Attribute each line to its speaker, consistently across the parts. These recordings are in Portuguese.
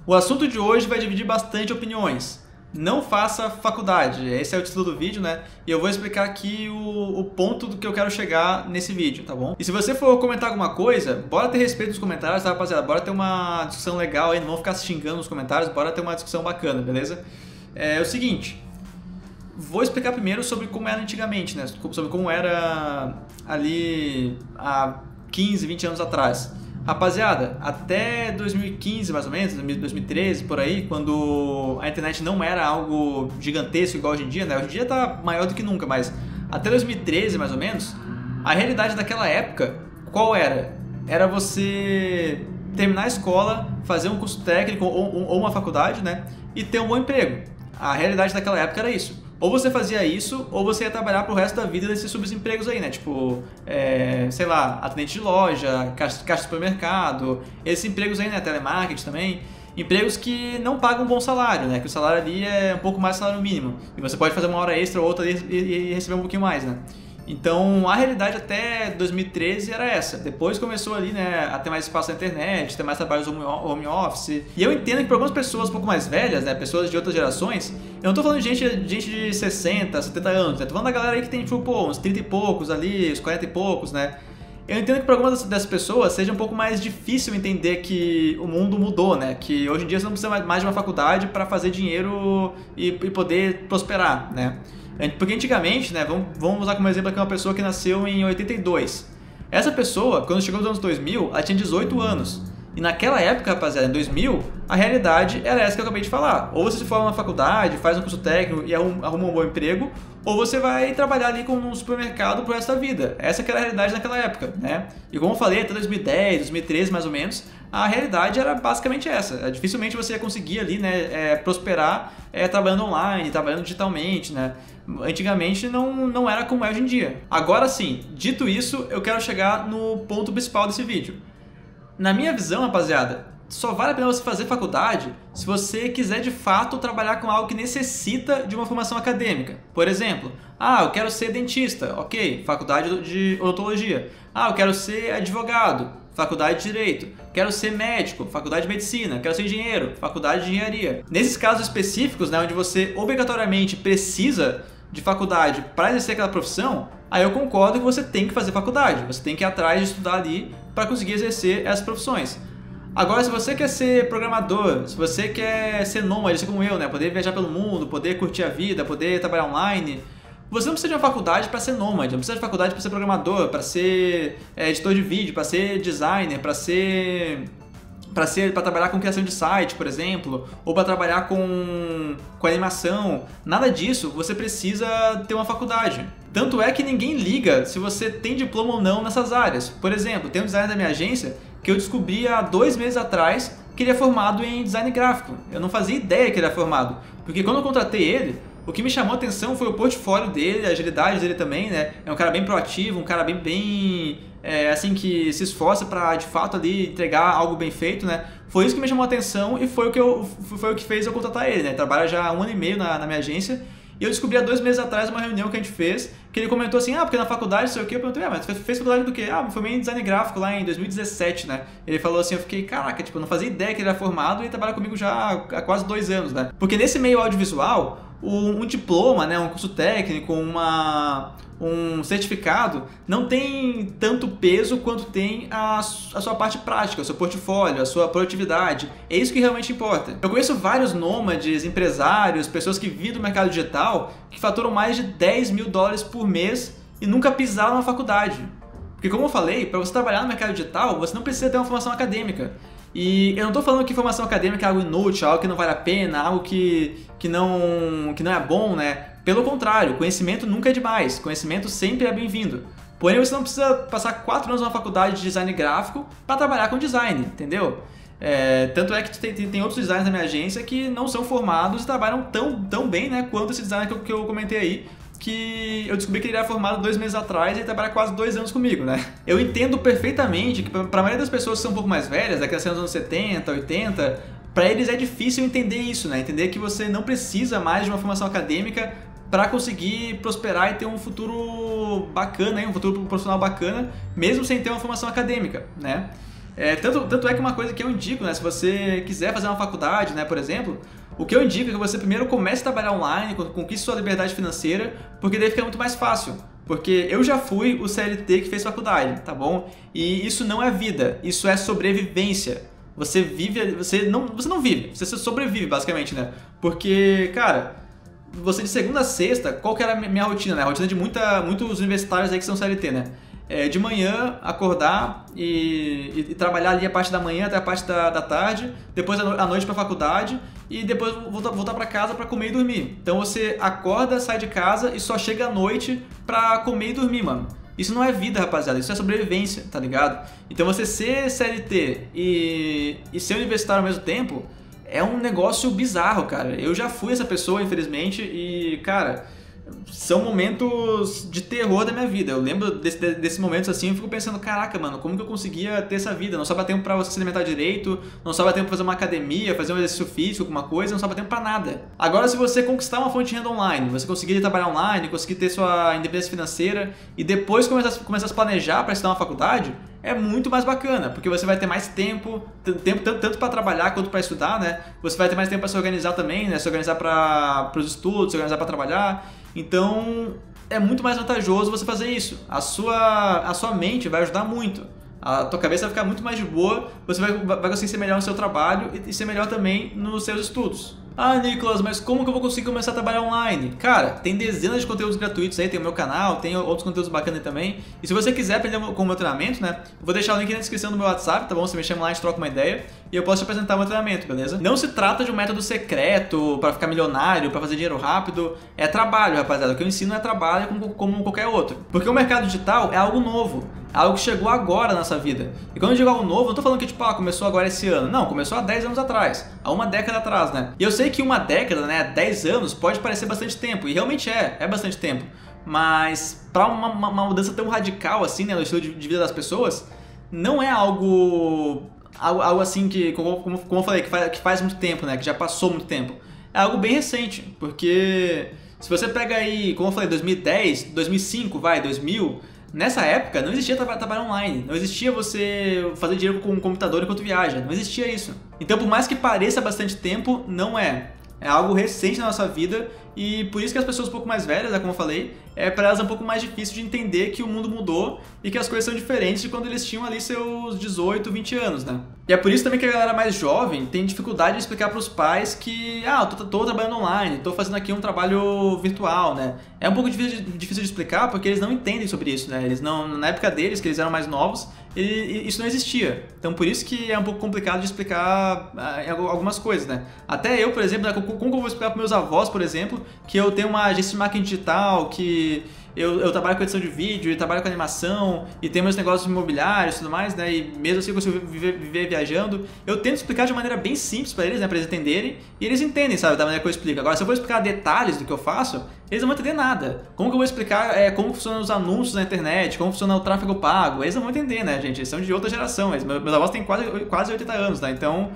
Speaker 1: O assunto de hoje vai dividir bastante opiniões. Não faça faculdade, esse é o título do vídeo, né? E eu vou explicar aqui o ponto do que eu quero chegar nesse vídeo, tá bom? E se você for comentar alguma coisa, bora ter respeito nos comentários, tá, rapaziada? Bora ter uma discussão legal aí, não vamos ficar se xingando nos comentários, bora ter uma discussão bacana, beleza? É o seguinte, vou explicar primeiro sobre como era antigamente, né? Sobre como era ali há 15, 20 anos atrás. Rapaziada, até 2015 mais ou menos, 2013 por aí, quando a internet não era algo gigantesco igual hoje em dia, né? Hoje em dia tá maior do que nunca, mas até 2013 mais ou menos, a realidade daquela época, qual era? Era você terminar a escola, fazer um curso técnico ou uma faculdade, né? E ter um bom emprego. A realidade daquela época era isso. Ou você fazia isso, ou você ia trabalhar pro resto da vida nesses subempregos aí, né? Tipo, sei lá, atendente de loja, caixa de supermercado, esses empregos aí, né? Telemarketing também. Empregos que não pagam um bom salário, né? Que o salário ali é um pouco mais do salário mínimo. E você pode fazer uma hora extra ou outra e receber um pouquinho mais, né? Então, a realidade até 2013 era essa. Depois começou ali, né, a ter mais espaço na internet, ter mais trabalhos home office. E eu entendo que para algumas pessoas um pouco mais velhas, né, pessoas de outras gerações, eu não tô falando de gente de 60, 70 anos, né? Tô falando da galera aí que tem, tipo, pô, uns 30 e poucos ali, uns 40 e poucos, né? Eu entendo que para algumas dessas pessoas seja um pouco mais difícil entender que o mundo mudou, né? Que hoje em dia você não precisa mais de uma faculdade para fazer dinheiro e poder prosperar, né? Porque antigamente, né, vamos usar como exemplo aqui uma pessoa que nasceu em 82. Essa pessoa, quando chegou nos anos 2000, ela tinha 18 anos. E naquela época, rapaziada, em 2000, a realidade era essa que eu acabei de falar. Ou você se forma na faculdade, faz um curso técnico e arruma um bom emprego, ou você vai trabalhar ali com um supermercado pro resto da vida. Essa que era a realidade naquela época, né? E como eu falei, até 2010, 2013 mais ou menos, a realidade era basicamente essa. Dificilmente você ia conseguir ali, né, prosperar trabalhando online, trabalhando digitalmente, né? Antigamente não era como é hoje em dia. Agora sim, dito isso, eu quero chegar no ponto principal desse vídeo. Na minha visão, rapaziada, só vale a pena você fazer faculdade se você quiser de fato trabalhar com algo que necessita de uma formação acadêmica. Por exemplo, eu quero ser dentista, ok, faculdade de odontologia. Eu quero ser advogado, faculdade de Direito. Quero ser médico, faculdade de Medicina. Quero ser engenheiro, faculdade de Engenharia. Nesses casos específicos, né, onde você obrigatoriamente precisa de faculdade para exercer aquela profissão, aí eu concordo que você tem que fazer faculdade. Você tem que ir atrás de estudar ali para conseguir exercer essas profissões. Agora, se você quer ser programador, se você quer ser nômade, assim como eu, né, poder viajar pelo mundo, poder curtir a vida, poder trabalhar online, você não precisa de uma faculdade para ser nômade, não precisa de faculdade para ser programador, para ser editor de vídeo, para ser designer, para trabalhar com criação de site, por exemplo, ou para trabalhar com animação. Nada disso, você precisa ter uma faculdade. Tanto é que ninguém liga se você tem diploma ou não nessas áreas. Por exemplo, tem um designer da minha agência que eu descobri há 2 meses atrás que ele é formado em design gráfico. Eu não fazia ideia que ele era formado, porque quando eu contratei ele, o que me chamou a atenção foi o portfólio dele, a agilidade dele também, né? É um cara bem proativo, um cara bem assim, que se esforça para de fato ali entregar algo bem feito, né? Foi isso que me chamou a atenção e foi o que fez eu contratar ele, né? Trabalha já há 1 ano e meio na minha agência. E eu descobri há 2 meses atrás, uma reunião que a gente fez, que ele comentou assim, porque na faculdade, sei o que, eu perguntei, mas fez faculdade do quê? Me formei em design gráfico lá em 2017, né? Ele falou assim, eu fiquei, caraca, tipo, eu não fazia ideia que ele era formado e trabalha comigo já há quase 2 anos, né? Porque nesse meio audiovisual, um diploma, né, um curso técnico, um certificado, não tem tanto peso quanto tem a sua parte prática, o seu portfólio, a sua produtividade. É isso que realmente importa. Eu conheço vários nômades, empresários, pessoas que vivem do mercado digital que faturam mais de 10 mil dólares por mês e nunca pisaram na faculdade. Porque como eu falei, para você trabalhar no mercado digital, você não precisa ter uma formação acadêmica. E eu não estou falando que formação acadêmica é algo inútil, algo que não vale a pena, algo que não é bom, né? Pelo contrário, conhecimento nunca é demais, conhecimento sempre é bem-vindo. Porém, você não precisa passar 4 anos na faculdade de design gráfico para trabalhar com design, entendeu? Tanto é que tem outros designers na minha agência que não são formados e trabalham tão bem, né, quanto esse designer que eu comentei aí, que eu descobri que ele era formado 2 meses atrás e ele trabalha quase 2 anos comigo, né? Eu entendo perfeitamente que para a maioria das pessoas que são um pouco mais velhas, daquelas anos 70, 80, para eles é difícil entender isso, né? Entender que você não precisa mais de uma formação acadêmica para conseguir prosperar e ter um futuro bacana, um futuro profissional bacana, mesmo sem ter uma formação acadêmica, né? Tanto é que uma coisa que eu indico, né, se você quiser fazer uma faculdade, né, por exemplo, o que eu indico é que você primeiro comece a trabalhar online, conquiste sua liberdade financeira, porque daí fica muito mais fácil. Porque eu já fui o CLT que fez faculdade, tá bom? E isso não é vida, isso é sobrevivência. Você não vive, você sobrevive basicamente, né? Porque, cara, você de segunda a sexta, qual que era a minha rotina, né? A rotina de muitos universitários aí que são CLT, né? De manhã, acordar e trabalhar ali a parte da manhã até a parte da tarde, depois à noite pra faculdade e depois voltar pra casa pra comer e dormir. Então você acorda, sai de casa e só chega à noite pra comer e dormir, mano. Isso não é vida, rapaziada, isso é sobrevivência, tá ligado? Então você ser CLT e ser universitário ao mesmo tempo é um negócio bizarro, cara. Eu já fui essa pessoa, infelizmente, e, cara, são momentos de terror da minha vida. Eu lembro desses momentos assim, eu fico pensando, caraca, mano, como que eu conseguia ter essa vida? Não sobra tempo pra você se alimentar direito, não sobra tempo pra fazer uma academia, fazer um exercício físico, alguma coisa, não sobra tempo pra nada. Agora, se você conquistar uma fonte de renda online, você conseguir trabalhar online, conseguir ter sua independência financeira e depois começar a se planejar pra estudar uma faculdade, é muito mais bacana, porque você vai ter mais tempo tanto para trabalhar quanto para estudar, né? Você vai ter mais tempo para se organizar também, né? Se organizar para os estudos, se organizar para trabalhar. Então, é muito mais vantajoso você fazer isso. A sua mente vai ajudar muito. A tua cabeça vai ficar muito mais de boa, você vai conseguir ser melhor no seu trabalho e ser melhor também nos seus estudos. Ah, Nicolas, mas como que eu vou conseguir começar a trabalhar online? Cara, tem dezenas de conteúdos gratuitos aí, tem o meu canal, tem outros conteúdos bacanas aí também. E se você quiser aprender com o meu treinamento, né, eu vou deixar o link na descrição do meu WhatsApp, tá bom? Você me chama lá, a gente troca uma ideia e eu posso te apresentar o meu treinamento, beleza? Não se trata de um método secreto pra ficar milionário, pra fazer dinheiro rápido. É trabalho, rapaziada. O que eu ensino é trabalho como qualquer outro. Porque o mercado digital é algo novo. É algo que chegou agora na nossa vida. E quando eu digo algo novo, não tô falando que tipo, começou agora esse ano. Não, começou há 10 anos atrás. Há uma década atrás, né? E eu sei que uma década, né, 10 anos, pode parecer bastante tempo. E realmente é bastante tempo. Mas pra uma mudança tão radical assim, né, no estilo de vida das pessoas, não é algo assim que, como eu falei, que faz muito tempo, né? Que já passou muito tempo. É algo bem recente. Porque se você pega aí, como eu falei, 2010, 2005, 2000... Nessa época não existia trabalho online, não existia você fazer dinheiro com um computador enquanto viaja, não existia isso. Então, por mais que pareça bastante tempo, não é. É algo recente na nossa vida e por isso que as pessoas um pouco mais velhas, como eu falei, para elas é um pouco mais difícil de entender que o mundo mudou e que as coisas são diferentes de quando eles tinham ali seus 18, 20 anos, né? E é por isso também que a galera mais jovem tem dificuldade de explicar para os pais que, eu tô trabalhando online, tô fazendo aqui um trabalho virtual, né? É um pouco difícil de explicar porque eles não entendem sobre isso, né? Eles não, na época deles, que eles eram mais novos, isso não existia. Então por isso que é um pouco complicado de explicar algumas coisas, né? Até eu, por exemplo, como eu vou explicar para meus avós, por exemplo, que eu tenho uma agência de marketing digital, que eu trabalho com edição de vídeo, e trabalho com animação, e tenho meus negócios imobiliários e tudo mais, né? E mesmo assim eu consigo viver viajando. Eu tento explicar de maneira bem simples para eles, né? Para eles entenderem, e eles entendem, sabe? Da maneira que eu explico. Agora, se eu for explicar detalhes do que eu faço, eles não vão entender nada. Como que eu vou explicar como funcionam os anúncios na internet, como funciona o tráfego pago? Eles não vão entender, né, gente? Eles são de outra geração. Meus avós têm quase 80 anos, né? Então,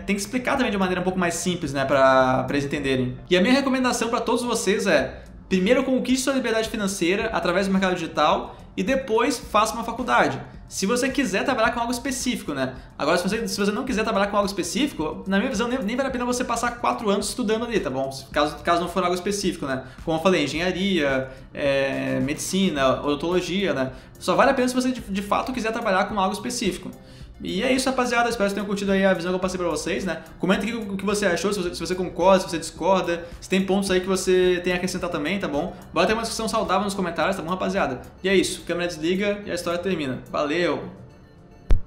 Speaker 1: tem que explicar também de maneira um pouco mais simples, né? Para eles entenderem. E a minha recomendação para todos vocês é: primeiro conquiste sua liberdade financeira através do mercado digital e depois faça uma faculdade. Se você quiser trabalhar com algo específico, né? Agora, se você não quiser trabalhar com algo específico, na minha visão, nem vale a pena você passar 4 anos estudando ali, tá bom? Caso não for algo específico, né? Como eu falei, engenharia, medicina, odontologia, né? Só vale a pena se você de fato quiser trabalhar com algo específico. E é isso, rapaziada. Espero que vocês tenham curtido aí a visão que eu passei pra vocês, né? Comenta aqui o que você achou, se você concorda, se você discorda, se tem pontos aí que você tem a acrescentar também, tá bom? Bora ter uma discussão saudável nos comentários, tá bom, rapaziada? E é isso, câmera desliga e a história termina. Valeu!